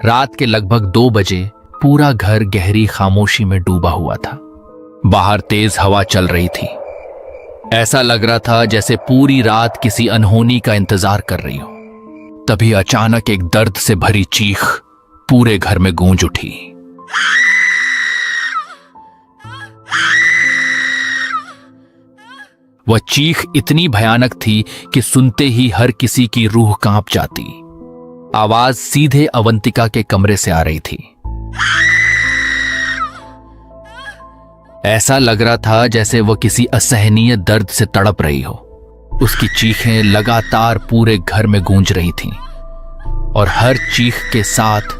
रात के लगभग 2 बजे पूरा घर गहरी खामोशी में डूबा हुआ था। बाहर तेज हवा चल रही थी। ऐसा लग रहा था जैसे पूरी रात किसी अनहोनी का इंतजार कर रही हो। तभी अचानक एक दर्द से भरी चीख पूरे घर में गूंज उठी। वह चीख इतनी भयानक थी कि सुनते ही हर किसी की रूह कांप जाती। आवाज सीधे अवंतिका के कमरे से आ रही थी। ऐसा लग रहा था जैसे वह किसी असहनीय दर्द से तड़प रही हो। उसकी चीखें लगातार पूरे घर में गूंज रही थीं और हर चीख के साथ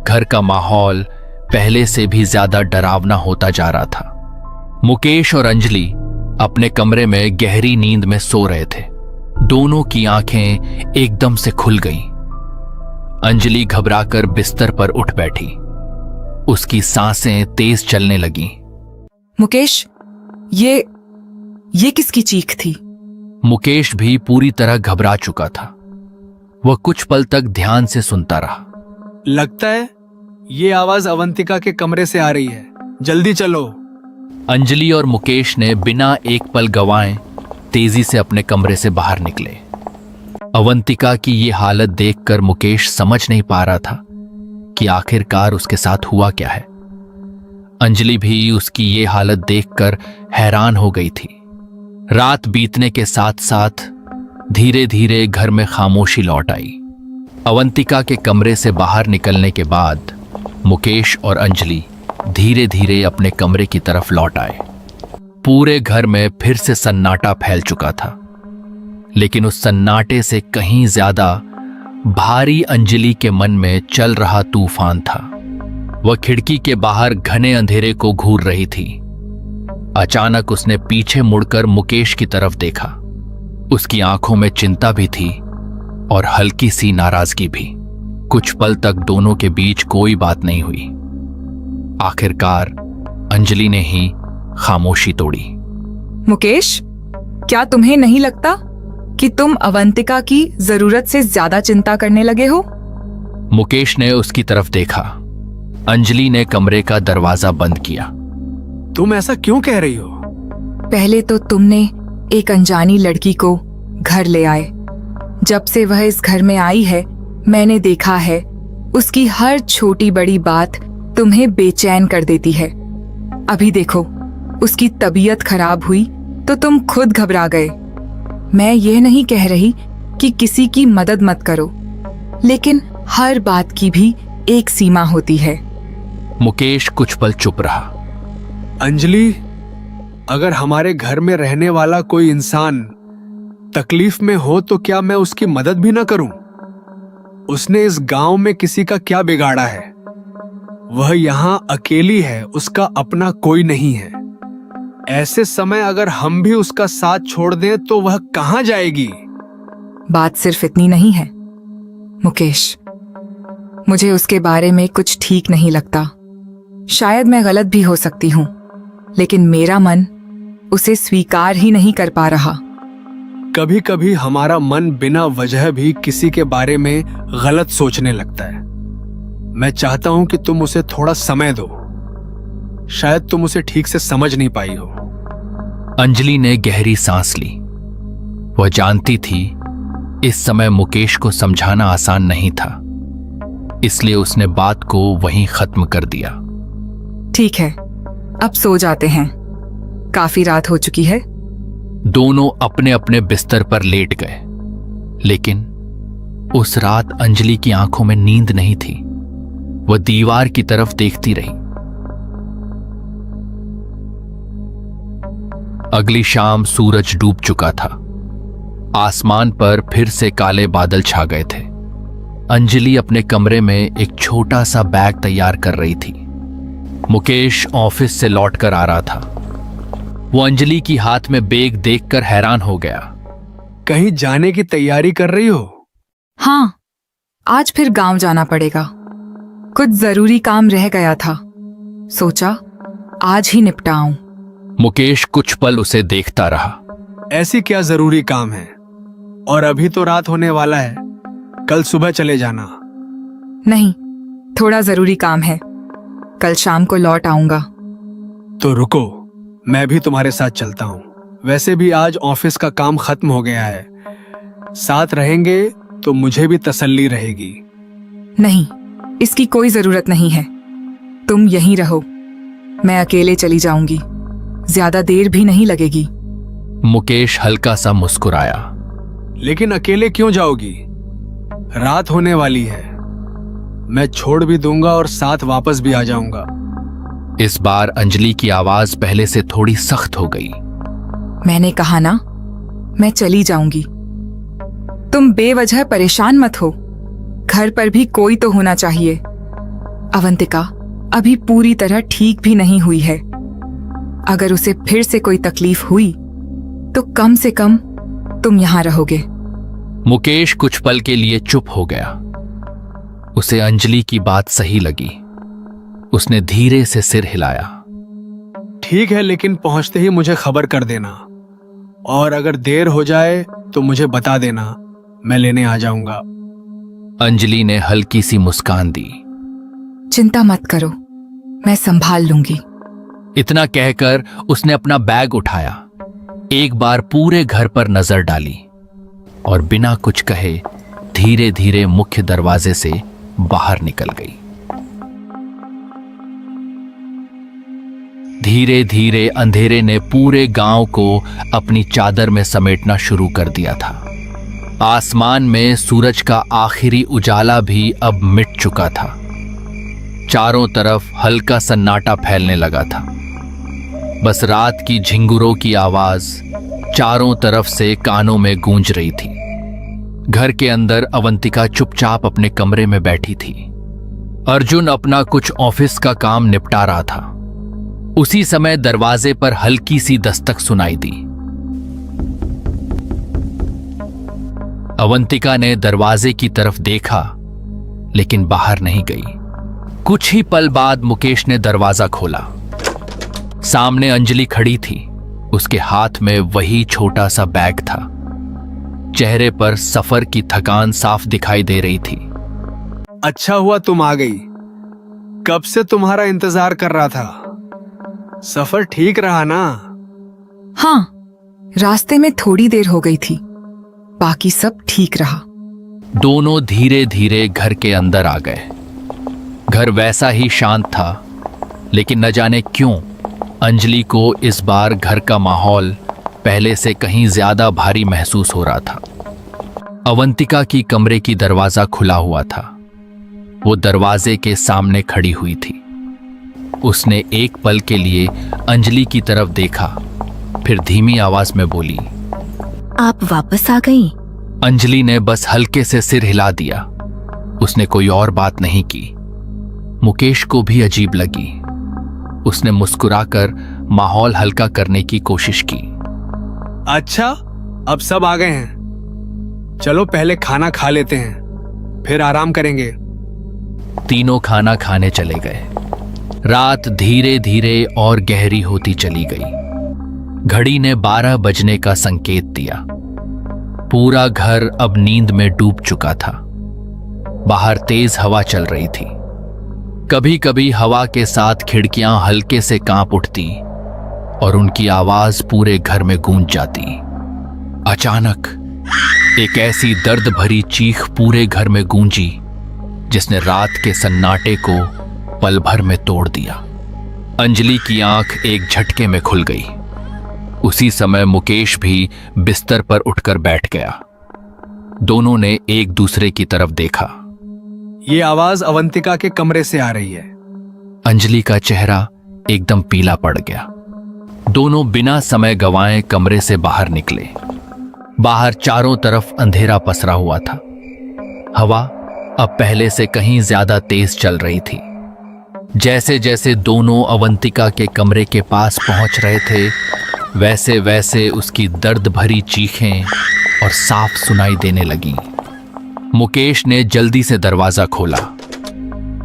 घर का माहौल पहले से भी ज्यादा डरावना होता जा रहा था। मुकेश और अंजलि अपने कमरे में गहरी नींद में सो रहे थे। दोनों की आंखें एकदम से खुल गईं। अंजलि घबराकर बिस्तर पर उठ बैठी। उसकी सांसें तेज चलने लगीं। मुकेश, ये किसकी चीख थी? मुकेश भी पूरी तरह घबरा चुका था। वह कुछ पल तक ध्यान से सुनता रहा। लगता है ये आवाज अवंतिका के कमरे से आ रही है। जल्दी चलो। अंजलि और मुकेश ने बिना एक पल गंवाए तेजी से अपने कमरे से बाहर निकले। अवंतिका की ये हालत देखकर मुकेश समझ नहीं पा रहा था कि आखिरकार उसके साथ हुआ क्या है। अंजलि भी उसकी ये हालत देखकर हैरान हो गई थी। रात बीतने के साथ साथ धीरे धीरे घर में खामोशी लौट आई। अवंतिका के कमरे से बाहर निकलने के बाद मुकेश और अंजलि धीरे धीरे अपने कमरे की तरफ लौट आए। पूरे घर में फिर से सन्नाटा फैल चुका था, लेकिन उस सन्नाटे से कहीं ज्यादा भारी अंजलि के मन में चल रहा तूफान था। वह खिड़की के बाहर घने अंधेरे को घूर रही थी। अचानक उसने पीछे मुड़कर मुकेश की तरफ देखा। उसकी आंखों में चिंता भी थी और हल्की सी नाराजगी भी। कुछ पल तक दोनों के बीच कोई बात नहीं हुई। आखिरकार अंजलि ने ही खामोशी तोड़ी। मुकेश, क्या तुम्हें नहीं लगता कि तुम अवंतिका की जरूरत से ज्यादा चिंता करने लगे हो? मुकेश ने उसकी तरफ देखा। अंजलि ने कमरे का दरवाजा बंद किया। तुम ऐसा क्यों कह रही हो? पहले तो तुमने एक अनजानी लड़की को घर ले आए। जब से वह इस घर में आई है, मैंने देखा है उसकी हर छोटी बड़ी बात तुम्हें बेचैन कर देती है। अभी देखो, उसकी तबीयत खराब हुई तो तुम खुद घबरा गए। मैं ये नहीं कह रही कि किसी की मदद मत करो, लेकिन हर बात की भी एक सीमा होती है। मुकेश कुछ पल चुप रहा। अंजलि, अगर हमारे घर में रहने वाला कोई इंसान तकलीफ में हो तो क्या मैं उसकी मदद भी ना करूं? उसने इस गांव में किसी का क्या बिगाड़ा है? वह यहां अकेली है, उसका अपना कोई नहीं है। ऐसे समय अगर हम भी उसका साथ छोड़ दें तो वह कहां जाएगी? बात सिर्फ इतनी नहीं है मुकेश। मुझे उसके बारे में कुछ ठीक नहीं लगता। शायद मैं गलत भी हो सकती हूँ, लेकिन मेरा मन उसे स्वीकार ही नहीं कर पा रहा। कभी कभी हमारा मन बिना वजह भी किसी के बारे में गलत सोचने लगता है। मैं चाहता हूं कि तुम उसे थोड़ा समय दो। शायद तुम उसे ठीक से समझ नहीं पाई हो। अंजलि ने गहरी सांस ली। वह जानती थी इस समय मुकेश को समझाना आसान नहीं था, इसलिए उसने बात को वहीं खत्म कर दिया। ठीक है, अब सो जाते हैं। काफी रात हो चुकी है। दोनों अपने अपने बिस्तर पर लेट गए, लेकिन उस रात अंजलि की आंखों में नींद नहीं थी। वह दीवार की तरफ देखती रही। अगली शाम सूरज डूब चुका था। आसमान पर फिर से काले बादल छा गए थे। अंजलि अपने कमरे में एक छोटा सा बैग तैयार कर रही थी। मुकेश ऑफिस से लौटकर आ रहा था। वो अंजलि की हाथ में बैग देखकर हैरान हो गया। कहीं जाने की तैयारी कर रही हो? हाँ, आज फिर गांव जाना पड़ेगा। कुछ जरूरी काम रह गया था, सोचा आज ही निपटाऊं। मुकेश कुछ पल उसे देखता रहा। ऐसी क्या जरूरी काम है? और अभी तो रात होने वाला है। कल सुबह चले जाना। नहीं, थोड़ा जरूरी काम है, कल शाम को लौट आऊंगा। तो रुको, मैं भी तुम्हारे साथ चलता हूँ। वैसे भी आज ऑफिस का काम खत्म हो गया है, साथ रहेंगे तो मुझे भी तसल्ली रहेगी। नहीं, इसकी कोई जरूरत नहीं है, तुम यहीं रहो, मैं अकेले चली जाऊंगी, ज्यादा देर भी नहीं लगेगी। मुकेश हल्का सा मुस्कुराया। लेकिन अकेले क्यों जाओगी? रात होने वाली है, मैं छोड़ भी दूंगा और साथ वापस भी आ जाऊंगा। इस बार अंजलि की आवाज पहले से थोड़ी सख्त हो गई। मैंने कहा ना, मैं चली जाऊंगी। तुम बेवजह परेशान मत हो, घर पर भी कोई तो होना चाहिए। अवंतिका अभी पूरी तरह ठीक भी नहीं हुई है, अगर उसे फिर से कोई तकलीफ हुई तो कम से कम तुम यहां रहोगे। मुकेश कुछ पल के लिए चुप हो गया। उसे अंजलि की बात सही लगी। उसने धीरे से सिर हिलाया। ठीक है, लेकिन पहुंचते ही मुझे खबर कर देना, और अगर देर हो जाए तो मुझे बता देना, मैं लेने आ जाऊंगा। अंजलि ने हल्की सी मुस्कान दी। चिंता मत करो, मैं संभाल लूंगी। इतना कहकर उसने अपना बैग उठाया, एक बार पूरे घर पर नजर डाली और बिना कुछ कहे धीरे धीरे मुख्य दरवाजे से बाहर निकल गई। धीरे धीरे अंधेरे ने पूरे गांव को अपनी चादर में समेटना शुरू कर दिया था। आसमान में सूरज का आखिरी उजाला भी अब मिट चुका था। चारों तरफ हल्का सन्नाटा फैलने लगा था। बस रात की झिंगुरों की आवाज चारों तरफ से कानों में गूंज रही थी। घर के अंदर अवंतिका चुपचाप अपने कमरे में बैठी थी। अर्जुन अपना कुछ ऑफिस का काम निपटा रहा था। उसी समय दरवाजे पर हल्की सी दस्तक सुनाई दी। अवंतिका ने दरवाजे की तरफ देखा, लेकिन बाहर नहीं गई। कुछ ही पल बाद मुकेश ने दरवाजा खोला। सामने अंजलि खड़ी थी। उसके हाथ में वही छोटा सा बैग था। चेहरे पर सफर की थकान साफ दिखाई दे रही थी। अच्छा हुआ तुम आ गई, कब से तुम्हारा इंतजार कर रहा था। सफर ठीक रहा ना? हाँ, रास्ते में थोड़ी देर हो गई थी, बाकी सब ठीक रहा। दोनों धीरे धीरे घर के अंदर आ गए। घर वैसा ही शांत था, लेकिन न जाने क्यों अंजलि को इस बार घर का माहौल पहले से कहीं ज्यादा भारी महसूस हो रहा था। अवंतिका की कमरे की दरवाजा खुला हुआ था। वो दरवाजे के सामने खड़ी हुई थी। उसने एक पल के लिए अंजलि की तरफ देखा, फिर धीमी आवाज में बोली, आप वापस आ गई? अंजलि ने बस हल्के से सिर हिला दिया। उसने कोई और बात नहीं की। मुकेश को भी अजीब लगी। उसने मुस्कुराकर माहौल हल्का करने की कोशिश की। अच्छा, अब सब आ गए हैं, चलो पहले खाना खा लेते हैं, फिर आराम करेंगे। तीनों खाना खाने चले गए। रात धीरे धीरे और गहरी होती चली गई। घड़ी ने 12 बजने का संकेत दिया। पूरा घर अब नींद में डूब चुका था। बाहर तेज हवा चल रही थी। कभी कभी हवा के साथ खिड़कियां हल्के से कांप उठती और उनकी आवाज पूरे घर में गूंज जाती। अचानक एक ऐसी दर्द भरी चीख पूरे घर में गूंजी जिसने रात के सन्नाटे को पल भर में तोड़ दिया। अंजलि की आंख एक झटके में खुल गई। उसी समय मुकेश भी बिस्तर पर उठकर बैठ गया। दोनों ने एक दूसरे की तरफ देखा। ये आवाज अवंतिका के कमरे से आ रही है। अंजलि का चेहरा एकदम पीला पड़ गया। दोनों बिना समय गंवाए कमरे से बाहर निकले। बाहर चारों तरफ अंधेरा पसरा हुआ था। हवा अब पहले से कहीं ज्यादा तेज चल रही थी। जैसे जैसे दोनों अवंतिका के कमरे के पास पहुंच रहे थे, वैसे वैसे उसकी दर्द भरी चीखें और साफ सुनाई देने लगीं। मुकेश ने जल्दी से दरवाजा खोला।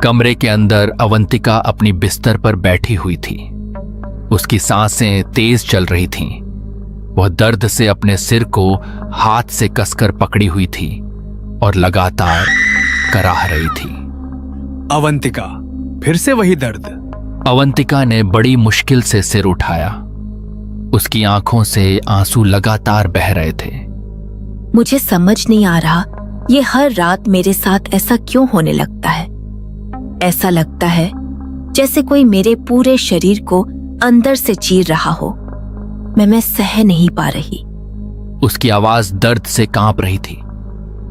कमरे के अंदर अवंतिका अपनी बिस्तर पर बैठी हुई थी। उसकी सांसें तेज चल रही थीं। वह दर्द से अपने सिर को हाथ से कसकर पकड़ी हुई थी और लगातार कराह रही थी। अवंतिका, फिर से वही दर्द। अवंतिका ने बड़ी मुश्किल से सिर उठाया। उसकी आंखों से आंसू लगातार बह रहे थे। मुझे समझ नहीं आ रहा ये हर रात मेरे साथ ऐसा क्यों होने लगता है। ऐसा लगता है जैसे कोई मेरे पूरे शरीर को अंदर से चीर रहा हो। मैं सह नहीं पा रही। उसकी आवाज दर्द से कांप रही थी।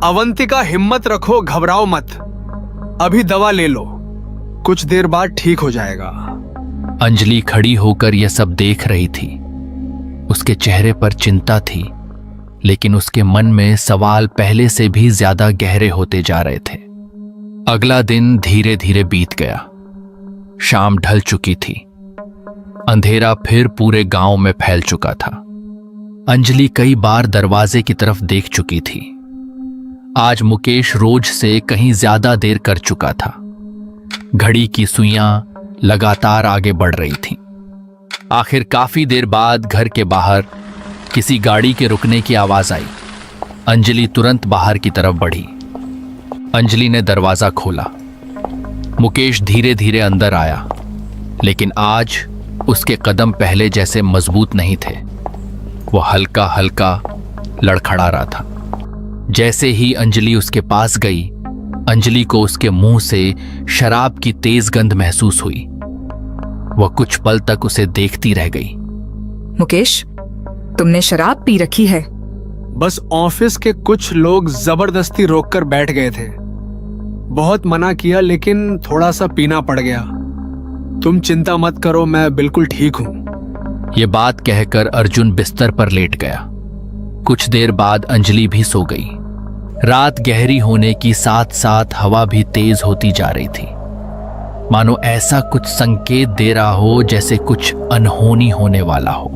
अवंतिका, हिम्मत रखो, घबराओ मत। अभी दवा ले लो, कुछ देर बाद ठीक हो जाएगा। अंजलि खड़ी होकर यह सब देख रही थी। उसके चेहरे पर चिंता थी, लेकिन उसके मन में सवाल पहले से भी ज्यादा गहरे होते जा रहे थे। अगला दिन धीरे धीरे बीत गया। शाम ढल चुकी थी। अंधेरा फिर पूरे गांव में फैल चुका था। अंजलि कई बार दरवाजे की तरफ देख चुकी थी। आज मुकेश रोज से कहीं ज्यादा देर कर चुका था। घड़ी की सुइयां लगातार आगे बढ़ रही थीं। आखिर काफी देर बाद घर के बाहर किसी गाड़ी के रुकने की आवाज आई। अंजलि तुरंत बाहर की तरफ बढ़ी। अंजलि ने दरवाजा खोला। मुकेश धीरे धीरे अंदर आया, लेकिन आज उसके कदम पहले जैसे मजबूत नहीं थे। वो हल्का हल्का लड़खड़ा रहा था। जैसे ही अंजलि उसके पास गई, अंजलि को उसके मुंह से शराब की तेज गंध महसूस हुई। वह कुछ पल तक उसे देखती रह गई। मुकेश, तुमने शराब पी रखी है? बस ऑफिस के कुछ लोग जबरदस्ती रोककर बैठ गए थे। बहुत मना किया, लेकिन थोड़ा सा पीना पड़ गया। तुम चिंता मत करो, मैं बिल्कुल ठीक हूं। ये बात कहकर अर्जुन बिस्तर पर लेट गया। कुछ देर बाद अंजलि भी सो गई। रात गहरी होने की साथ साथ हवा भी तेज होती जा रही थी। मानो ऐसा कुछ संकेत दे रहा हो जैसे कुछ अनहोनी होने वाला हो।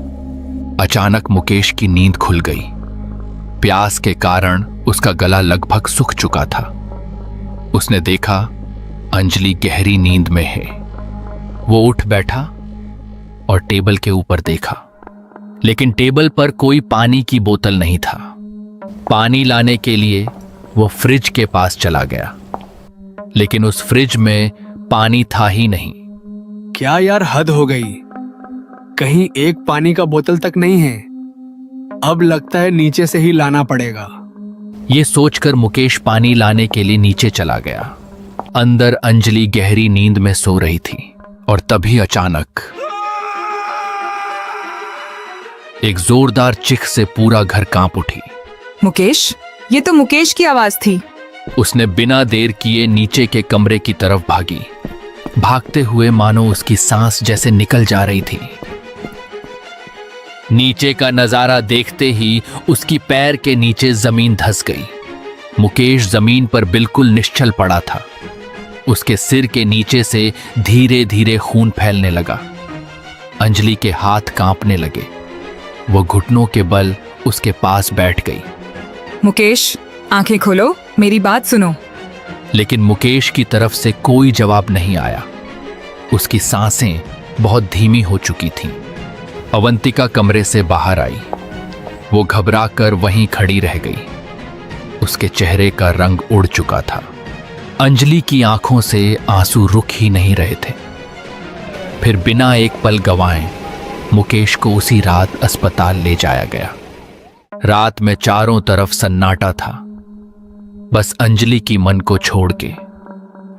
अचानक मुकेश की नींद खुल गई। प्यास के कारण उसका गला लगभग सूख चुका था। उसने देखा अंजलि गहरी नींद में है। वो उठ बैठा और टेबल के ऊपर देखा, लेकिन टेबल पर कोई पानी की बोतल नहीं था। पानी लाने के लिए वो फ्रिज के पास चला गया, लेकिन उस फ्रिज में पानी था ही नहीं। क्या यार, हद हो गई। कहीं एक पानी का बोतल तक नहीं है। अब लगता है नीचे से ही लाना पड़ेगा। ये सोचकर मुकेश पानी लाने के लिए नीचे चला गया। अंदर अंजलि गहरी नींद में सो रही थी और तभी अचानक एक जोरदार चिख से पूरा घर कांप उठी। मुकेश, ये तो मुकेश की आवाज थी। उसने बिना देर किए नीचे के कमरे की तरफ भागी। भागते हुए मानो उसकी सांस जैसे निकल जा रही थी। नीचे का नजारा देखते ही उसकी पैर के नीचे जमीन धंस गई। मुकेश जमीन पर बिल्कुल निश्चल पड़ा था। उसके सिर के नीचे से धीरे धीरे खून फैलने लगा। अंजलि के हाथ कांपने लगे। वो घुटनों के बल उसके पास बैठ गई। मुकेश, आंखें खोलो, मेरी बात सुनो। लेकिन मुकेश की तरफ से कोई जवाब नहीं आया। उसकी सांसें बहुत धीमी हो चुकी थीं। अवंतिका कमरे से बाहर आई। वो घबराकर वहीं खड़ी रह गई। उसके चेहरे का रंग उड़ चुका था। अंजलि की आंखों से आंसू रुक ही नहीं रहे थे। फिर बिना एक पल गंवाए मुकेश को उसी रात अस्पताल ले जाया गया। रात में चारों तरफ सन्नाटा था, बस अंजलि की मन को छोड़ के।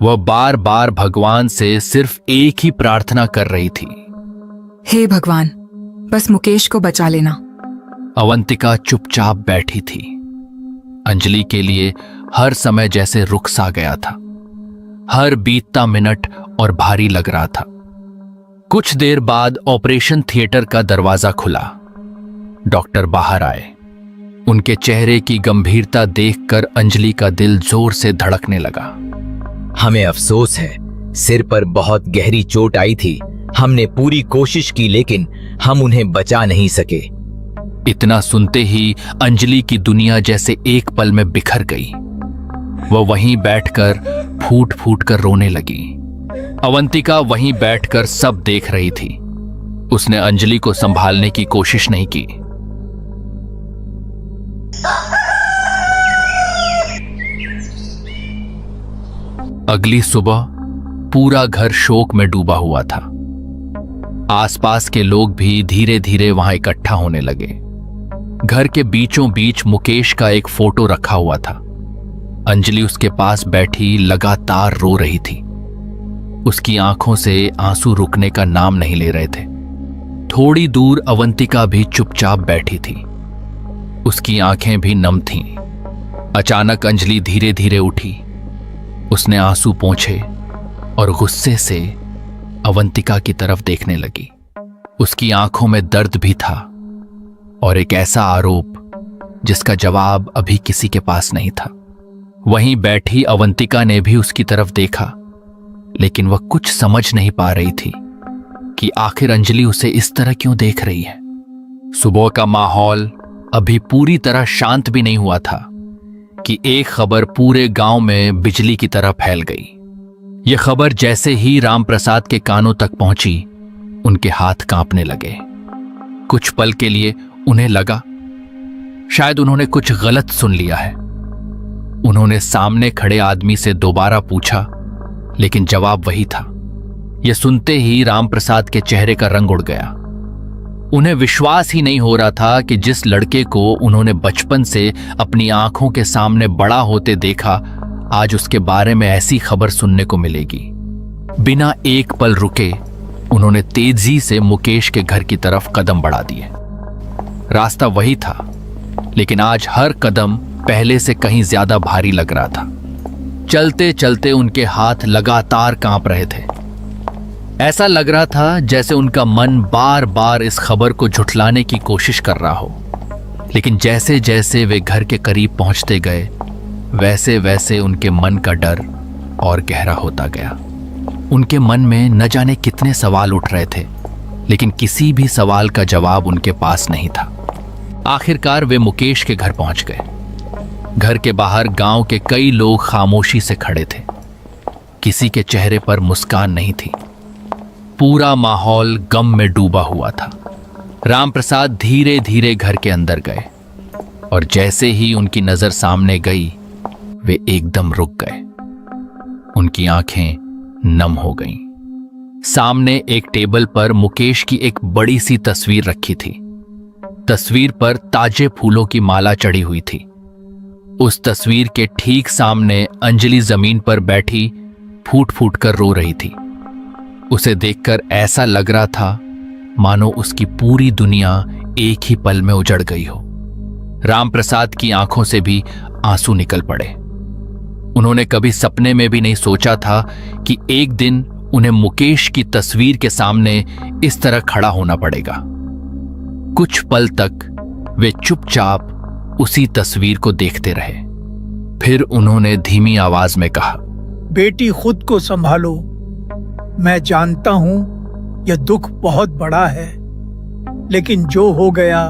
वह बार बार भगवान से सिर्फ एक ही प्रार्थना कर रही थी, हे भगवान, बस मुकेश को बचा लेना। अवंतिका चुपचाप बैठी थी। अंजलि के लिए हर समय जैसे रुक सा गया था। हर बीतता मिनट और भारी लग रहा था। कुछ देर बाद ऑपरेशन थिएटर का दरवाजा खुला। डॉक्टर बाहर आए। उनके चेहरे की गंभीरता देखकर अंजलि का दिल जोर से धड़कने लगा। हमें अफसोस है, सिर पर बहुत गहरी चोट आई थी। हमने पूरी कोशिश की, लेकिन हम उन्हें बचा नहीं सके। इतना सुनते ही अंजलि की दुनिया जैसे एक पल में बिखर गई। वह वहीं बैठकर फूट फूट कर रोने लगी। अवंतिका वहीं बैठकर सब देख रही थी। उसने अंजलि को संभालने की कोशिश नहीं की। अगली सुबह पूरा घर शोक में डूबा हुआ था। आसपास के लोग भी धीरे धीरे वहां इकट्ठा होने लगे। घर के बीचों बीच मुकेश का एक फोटो रखा हुआ था। अंजलि उसके पास बैठी लगातार रो रही थी। उसकी आंखों से आंसू रुकने का नाम नहीं ले रहे थे। थोड़ी दूर अवंतिका भी चुपचाप बैठी थी। उसकी आंखें भी नम थीं। अचानक अंजलि धीरे धीरे उठी। उसने आंसू पोंछे और गुस्से से अवंतिका की तरफ देखने लगी। उसकी आंखों में दर्द भी था और एक ऐसा आरोप जिसका जवाब अभी किसी के पास नहीं था। वहीं बैठी अवंतिका ने भी उसकी तरफ देखा, लेकिन वह कुछ समझ नहीं पा रही थी कि आखिर अंजलि उसे इस तरह क्यों देख रही है। सुबह का माहौल अभी पूरी तरह शांत भी नहीं हुआ था कि एक खबर पूरे गांव में बिजली की तरह फैल गई। यह खबर जैसे ही रामप्रसाद के कानों तक पहुंची, उनके हाथ कांपने लगे। कुछ पल के लिए उन्हें लगा शायद उन्होंने कुछ गलत सुन लिया है। उन्होंने सामने खड़े आदमी से दोबारा पूछा, लेकिन जवाब वही था। यह सुनते ही रामप्रसाद के चेहरे का रंग उड़ गया। उन्हें विश्वास ही नहीं हो रहा था कि जिस लड़के को उन्होंने बचपन से अपनी आंखों के सामने बड़ा होते देखा, आज उसके बारे में ऐसी खबर सुनने को मिलेगी। बिना एक पल रुके उन्होंने तेजी से मुकेश के घर की तरफ कदम बढ़ा दिए। रास्ता वही था, लेकिन आज हर कदम पहले से कहीं ज्यादा भारी लग रहा था। चलते चलते उनके हाथ लगातार कांप रहे थे। ऐसा लग रहा था जैसे उनका मन बार बार इस खबर को झुठलाने की कोशिश कर रहा हो। लेकिन जैसे जैसे वे घर के करीब पहुंचते गए, वैसे वैसे उनके मन का डर और गहरा होता गया। उनके मन में न जाने कितने सवाल उठ रहे थे, लेकिन किसी भी सवाल का जवाब उनके पास नहीं था। आखिरकार वे मुकेश के घर पहुंच गए। घर के बाहर गांव के कई लोग खामोशी से खड़े थे। किसी के चेहरे पर मुस्कान नहीं थी। पूरा माहौल गम में डूबा हुआ था। रामप्रसाद धीरे धीरे घर के अंदर गए और जैसे ही उनकी नजर सामने गई, वे एकदम रुक गए। उनकी आंखें नम हो गईं। सामने एक टेबल पर मुकेश की एक बड़ी सी तस्वीर रखी थी। तस्वीर पर ताजे फूलों की माला चढ़ी हुई थी। उस तस्वीर के ठीक सामने अंजलि जमीन पर बैठी फूट फूट कर रो रही थी। उसे देखकर ऐसा लग रहा था मानो उसकी पूरी दुनिया एक ही पल में उजड़ गई हो। रामप्रसाद की आंखों से भी आंसू निकल पड़े। उन्होंने कभी सपने में भी नहीं सोचा था कि एक दिन उन्हें मुकेश की तस्वीर के सामने इस तरह खड़ा होना पड़ेगा। कुछ पल तक वे चुपचाप उसी तस्वीर को देखते रहे। फिर उन्होंने धीमी आवाज में कहा, बेटी खुद को संभालो। मैं जानता हूं यह दुख बहुत बड़ा है, लेकिन जो हो गया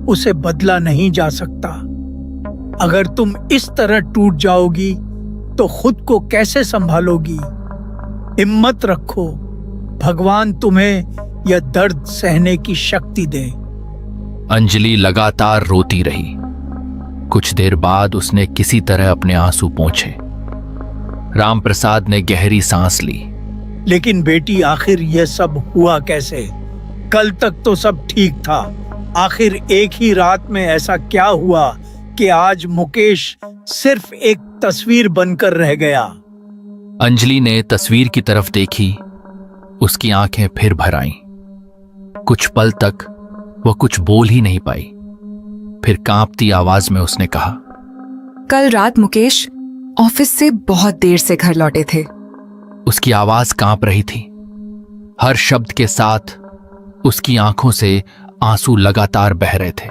उसे बदला नहीं जा सकता। अगर तुम इस तरह टूट जाओगी तो खुद को कैसे संभालोगी? हिम्मत रखो, भगवान तुम्हें यह दर्द सहने की शक्ति दे। अंजलि लगातार रोती रही। कुछ देर बाद उसने किसी तरह अपने आंसू पोंछे। रामप्रसाद ने गहरी सांस ली। लेकिन बेटी, आखिर यह सब हुआ कैसे? कल तक तो सब ठीक था। आखिर एक ही रात में ऐसा क्या हुआ कि आज मुकेश सिर्फ एक तस्वीर बनकर रह गया? अंजलि ने तस्वीर की तरफ देखी। उसकी आंखें फिर भर आईं। कुछ पल तक वह कुछ बोल ही नहीं पाई। फिर कांपती आवाज में उसने कहा, कल रात मुकेश ऑफिस से बहुत देर से घर लौटे थे। उसकी आवाज कांप रही थी। हर शब्द के साथ उसकी आंखों से आंसू लगातार बह रहे थे।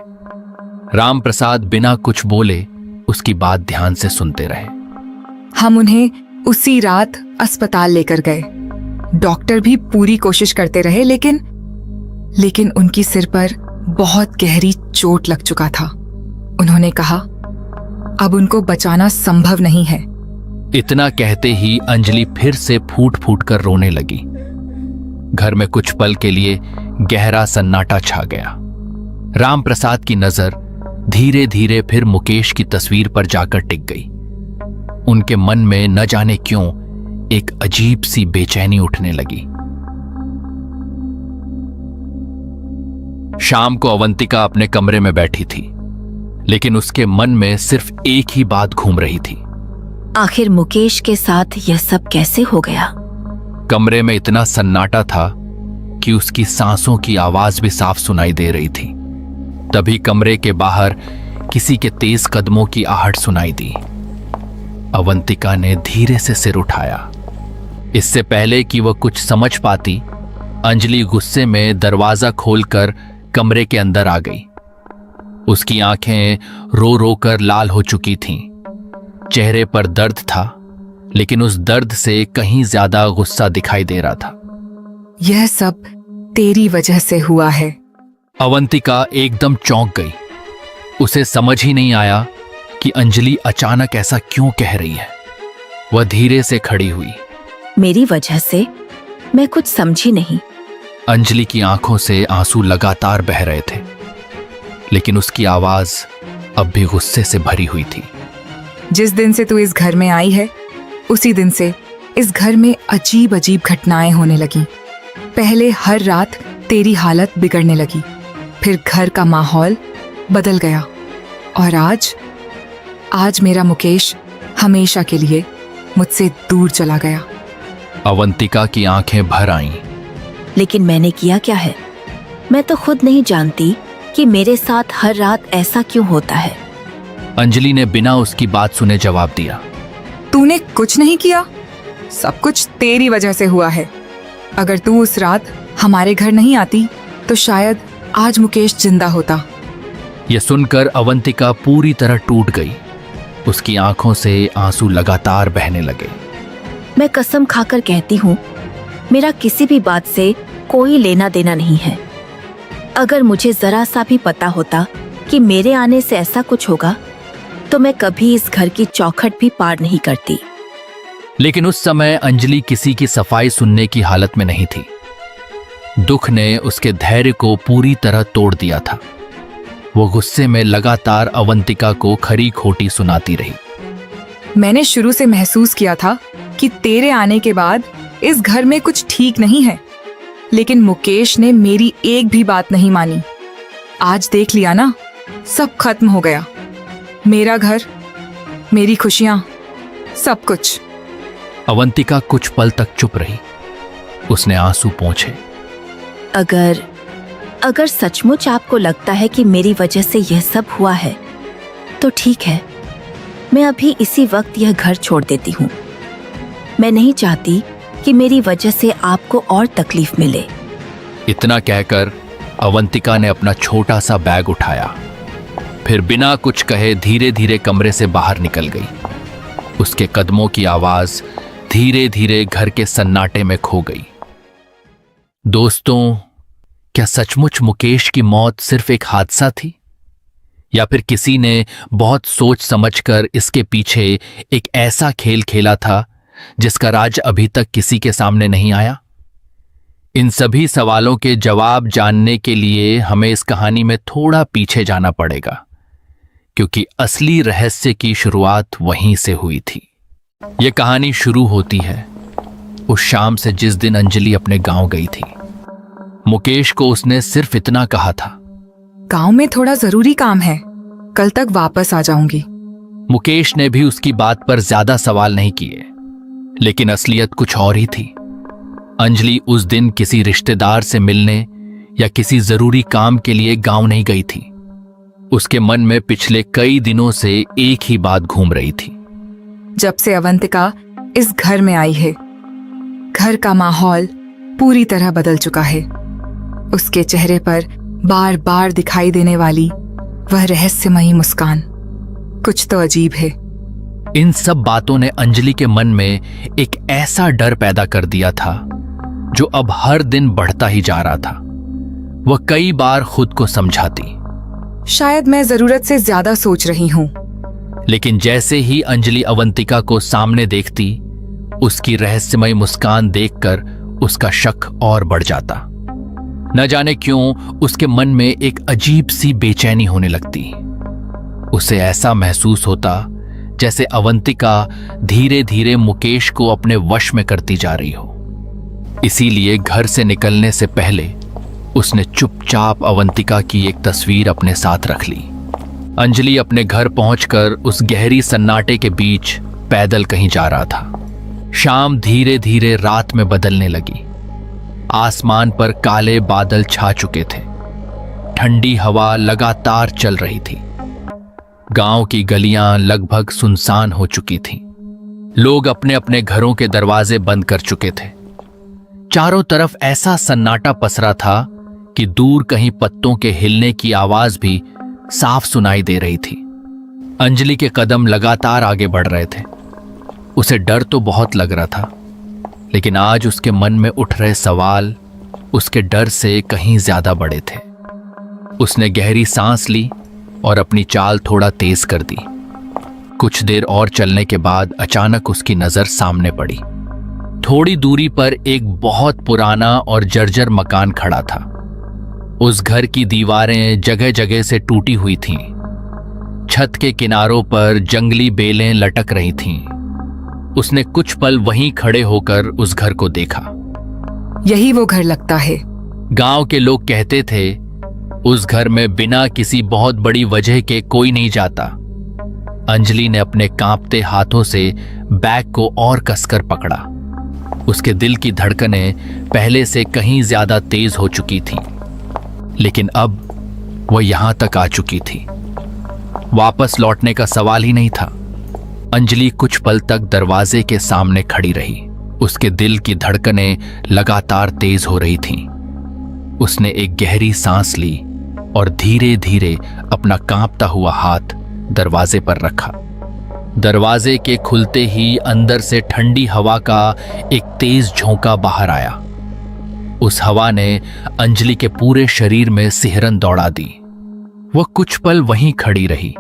रामप्रसाद बिना कुछ बोले उसकी बात ध्यान से सुनते रहे। हम उन्हें उसी रात अस्पताल लेकर गए। डॉक्टर भी पूरी कोशिश करते रहे, लेकिन उनकी सिर पर बहुत गहरी चोट लग चुका था। उन्होंने कहा, अब उनको बचाना संभव नहीं है। इतना कहते ही अंजलि फिर से फूट फूट कर रोने लगी। घर में कुछ पल के लिए गहरा सन्नाटा छा गया। रामप्रसाद की नजर धीरे धीरे फिर मुकेश की तस्वीर पर जाकर टिक गई। उनके मन में न जाने क्यों एक अजीब सी बेचैनी उठने लगी। शाम को अवंतिका अपने कमरे में बैठी थी, लेकिन उसके मन में सिर्फ एक ही बात घूम रही थी। आखिर मुकेश के साथ यह सब कैसे हो गया? कमरे में इतना सन्नाटा था कि उसकी सांसों की आवाज भी साफ सुनाई दे रही थी। तभी कमरे के बाहर किसी के तेज कदमों की आहट सुनाई दी। अवंतिका ने धीरे से सिर उठाया। इससे पहले कि वह कुछ समझ पाती, अंजलि गुस्से में दरवाजा खोलकर कमरे के अंदर आ गई। उसकी आंखें रो रो कर लाल हो चुकी थीं। चेहरे पर दर्द था, लेकिन उस दर्द से कहीं ज्यादा गुस्सा दिखाई दे रहा था। यह सब तेरी वजह से हुआ है। अवंतिका एकदम चौंक गई। उसे समझ ही नहीं आया कि अंजलि अचानक ऐसा क्यों कह रही है। वह धीरे से खड़ी हुई। मेरी वजह से? मैं कुछ समझी नहीं। अंजलि की आंखों से आंसू लगातार बह रहे थे, लेकिन उसकी आवाज अब भी गुस्से से भरी हुई थी। जिस दिन से तू इस घर में आई है, उसी दिन से इस घर में अजीब अजीब घटनाएं होने लगी। पहले हर रात तेरी हालत बिगड़ने लगी, फिर घर का माहौल बदल गया, और आज मेरा मुकेश हमेशा के लिए मुझसे दूर चला गया। अवंतिका की आंखें भर आईं। लेकिन मैंने किया क्या है? मैं तो खुद नहीं जानती कि मेरे साथ हर रात ऐसा क्यों होता है। अंजलि ने बिना उसकी बात सुने जवाब दिया। तूने कुछ नहीं किया, सब कुछ तेरी वजह से हुआ है। अगर तू उस रात हमारे घर नहीं आती तो शायद आज मुकेश जिंदा होता। यह सुनकर अवंतिका पूरी तरह टूट गई। उसकी आंखों से आंसू लगातार बहने लगे। मैं कसम खाकर कहती हूँ, मेरा किसी भी बात से कोई लेना देना नहीं है। अगर मुझे जरा सा भी पता होता कि मेरे आने से ऐसा कुछ होगा, तो मैं कभी इस घर की चौखट भी पार नहीं करती। लेकिन उस समय अंजलि किसी की सफाई सुनने की हालत में नहीं थी। दुख ने उसके धैर्य को पूरी तरह तोड़ दिया था। वो गुस्से में लगातार अवंतिका को खरी खोटी सुनाती रही। मैंने शुरू से महसूस किया था कि तेरे आने के बाद इस घर में कुछ ठीक नहीं है, लेकिन मुकेश ने मेरी एक भी बात नहीं मानी। आज देख लिया ना, सब खत्म हो गया। मेरा घर, मेरी खुशियां, सब कुछ। अवंतिका कुछ पल तक चुप रही। उसने आंसू पोंछे। अगर सचमुच आपको लगता है कि मेरी वजह से यह सब हुआ है, तो ठीक है, मैं अभी इसी वक्त यह घर छोड़ देती हूँ। मैं नहीं चाहती कि मेरी वजह से आपको और तकलीफ मिले। इतना कहकर अवंतिका ने अपना छोटा सा बैग उठाया, फिर बिना कुछ कहे धीरे धीरे कमरे से बाहर निकल गई। उसके कदमों की आवाज धीरे धीरे घर के सन्नाटे में खो गई। दोस्तों, क्या सचमुच मुकेश की मौत सिर्फ एक हादसा थी, या फिर किसी ने बहुत सोच समझकर इसके पीछे एक ऐसा खेल खेला था जिसका राज अभी तक किसी के सामने नहीं आया? इन सभी सवालों के जवाब जानने के लिए हमें इस कहानी में थोड़ा पीछे जाना पड़ेगा, क्योंकि असली रहस्य की शुरुआत वहीं से हुई थी। यह कहानी शुरू होती है उस शाम से जिस दिन अंजलि अपने गांव गई थी। मुकेश को उसने सिर्फ इतना कहा था, गांव में थोड़ा जरूरी काम है, कल तक वापस आ जाऊंगी। मुकेश ने भी उसकी बात पर ज्यादा सवाल नहीं किए, लेकिन असलियत कुछ और ही थी। अंजलि उस दिन किसी रिश्तेदार से मिलने या किसी जरूरी काम के लिए गांव नहीं गई थी। उसके मन में पिछले कई दिनों से एक ही बात घूम रही थी। जब से अवंतिका इस घर में आई है, घर का माहौल पूरी तरह बदल चुका है। उसके चेहरे पर बार बार दिखाई देने वाली वह रहस्यमयी मुस्कान कुछ तो अजीब है। इन सब बातों ने अंजलि के मन में एक ऐसा डर पैदा कर दिया था जो अब हर दिन बढ़ता ही जा रहा था। वह कई बार खुद को समझाती, शायद मैं जरूरत से ज्यादा सोच रही हूं। लेकिन जैसे ही अंजलि अवंतिका को सामने देखती, उसकी रहस्यमय मुस्कान देखकर उसका शक और बढ़ जाता। न जाने क्यों उसके मन में एक अजीब सी बेचैनी होने लगती। उसे ऐसा महसूस होता जैसे अवंतिका धीरे धीरे मुकेश को अपने वश में करती जा रही हो। इसीलिए घर से निकलने से पहले उसने चुपचाप अवंतिका की एक तस्वीर अपने साथ रख ली। अंजलि अपने घर पहुंचकर उस गहरी सन्नाटे के बीच पैदल कहीं जा रहा था। शाम धीरे धीरे रात में बदलने लगी। आसमान पर काले बादल छा चुके थे। ठंडी हवा लगातार चल रही थी। गांव की गलियां लगभग सुनसान हो चुकी थीं। लोग अपने अपने घरों के दरवाजे बंद कर चुके थे। चारों तरफ ऐसा सन्नाटा पसरा था कि दूर कहीं पत्तों के हिलने की आवाज भी साफ सुनाई दे रही थी। अंजलि के कदम लगातार आगे बढ़ रहे थे। उसे डर तो बहुत लग रहा था, लेकिन आज उसके मन में उठ रहे सवाल उसके डर से कहीं ज्यादा बड़े थे। उसने गहरी सांस ली और अपनी चाल थोड़ा तेज कर दी। कुछ देर और चलने के बाद अचानक उसकी नजर सामने पड़ी। थोड़ी दूरी पर एक बहुत पुराना और जर्जर मकान खड़ा था। उस घर की दीवारें जगह जगह से टूटी हुई थीं। छत के किनारों पर जंगली बेलें लटक रही थीं। उसने कुछ पल वहीं खड़े होकर उस घर को देखा। यही वो घर लगता है। गांव के लोग कहते थे उस घर में बिना किसी बहुत बड़ी वजह के कोई नहीं जाता। अंजलि ने अपने कांपते हाथों से बैग को और कसकर पकड़ा। उसके दिल की धड़कनें पहले से कहीं ज्यादा तेज हो चुकी थीं, लेकिन अब वह यहां तक आ चुकी थी। वापस लौटने का सवाल ही नहीं था। अंजलि कुछ पल तक दरवाजे के सामने खड़ी रही। उसके दिल की धड़कनें लगातार तेज हो रही थीं। उसने एक गहरी सांस ली और धीरे धीरे अपना कांपता हुआ हाथ दरवाजे पर रखा। दरवाजे के खुलते ही अंदर से ठंडी हवा का एक तेज झोंका बाहर आया। उस हवा ने अंजलि के पूरे शरीर में सिहरन दौड़ा दी। वह कुछ पल वहीं खड़ी रही,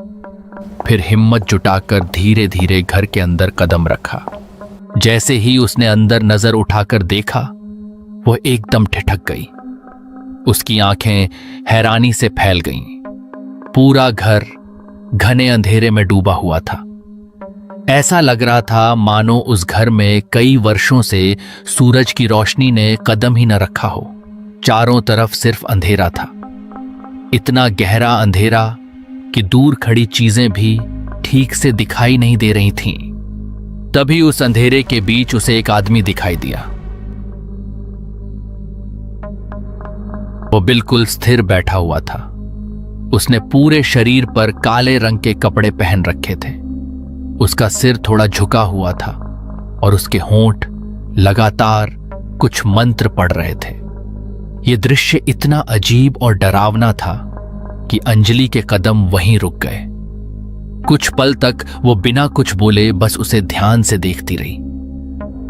फिर हिम्मत जुटाकर धीरे धीरे घर के अंदर कदम रखा। जैसे ही उसने अंदर नजर उठाकर देखा, वह एकदम ठिठक गई। उसकी आंखें हैरानी से फैल गईं। पूरा घर घने अंधेरे में डूबा हुआ था। ऐसा लग रहा था मानो उस घर में कई वर्षों से सूरज की रोशनी ने कदम ही न रखा हो। चारों तरफ सिर्फ अंधेरा था। इतना गहरा अंधेरा कि दूर खड़ी चीजें भी ठीक से दिखाई नहीं दे रही थीं। तभी उस अंधेरे के बीच उसे एक आदमी दिखाई दिया। वो बिल्कुल स्थिर बैठा हुआ था। उसने पूरे शरीर पर काले रंग के कपड़े पहन रखे थे। उसका सिर थोड़ा झुका हुआ था और उसके होंठ लगातार कुछ मंत्र पढ़ रहे थे। यह दृश्य इतना अजीब और डरावना था कि अंजलि के कदम वहीं रुक गए। कुछ पल तक वो बिना कुछ बोले बस उसे ध्यान से देखती रही।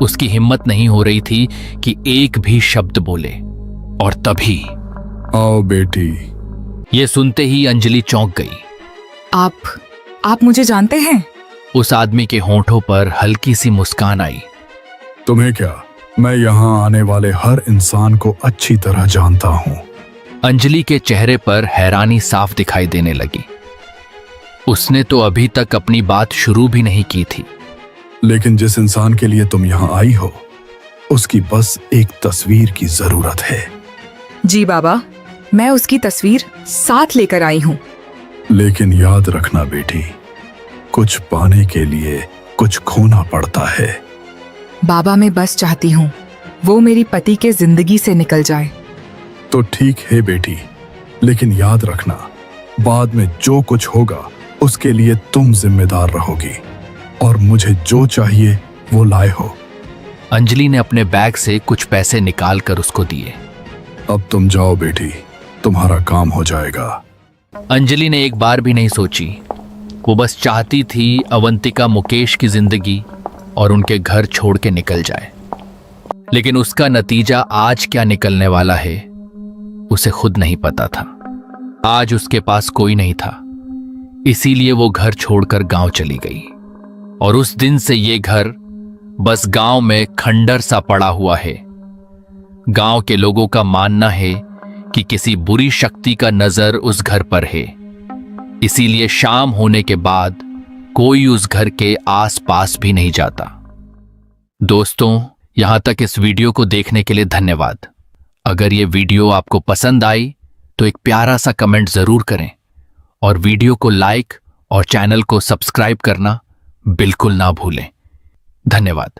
उसकी हिम्मत नहीं हो रही थी कि एक भी शब्द बोले। और तभी आओ बेटी। ये सुनते ही अंजलि चौंक गई। आप मुझे जानते हैं? उस आदमी के होंठों पर हल्की सी मुस्कान आई। तुम्हें क्या, मैं यहाँ आने वाले हर इंसान को अच्छी तरह जानता हूँ। अंजलि के चेहरे पर हैरानी साफ दिखाई देने लगी। उसने तो अभी तक अपनी बात शुरू भी नहीं की थी। लेकिन जिस इंसान के लिए तुम यहाँ आई हो, उसकी बस एक तस्वीर की जरूरत है। जी बाबा, मैं उसकी तस्वीर साथ लेकर आई हूँ। लेकिन याद रखना बेटी, कुछ पाने के लिए कुछ खोना पड़ता है। बाबा, मैं बस चाहती हूँ वो मेरी पति के जिंदगी से निकल जाए। तो ठीक है बेटी, लेकिन याद रखना, बाद में जो कुछ होगा उसके लिए तुम जिम्मेदार रहोगी। और मुझे जो चाहिए वो लाए हो। अंजलि ने अपने बैग से कुछ पैसे निकालकर उसको दिए। अब तुम जाओ बेटी, तुम्हारा काम हो जाएगा। अंजलि ने एक बार भी नहीं सोची। वो बस चाहती थी अवंतिका मुकेश की जिंदगी और उनके घर छोड़ के निकल जाए। लेकिन उसका नतीजा आज क्या निकलने वाला है, उसे खुद नहीं पता था। आज उसके पास कोई नहीं था, इसीलिए वो घर छोड़कर गांव चली गई। और उस दिन से ये घर बस गांव में खंडर सा पड़ा हुआ है। गांव के लोगों का मानना है कि किसी बुरी शक्ति का नजर उस घर पर है। इसीलिए शाम होने के बाद कोई उस घर के आसपास भी नहीं जाता। दोस्तों, यहां तक इस वीडियो को देखने के लिए धन्यवाद। अगर ये वीडियो आपको पसंद आई तो एक प्यारा सा कमेंट जरूर करें और वीडियो को लाइक और चैनल को सब्सक्राइब करना बिल्कुल ना भूलें। धन्यवाद।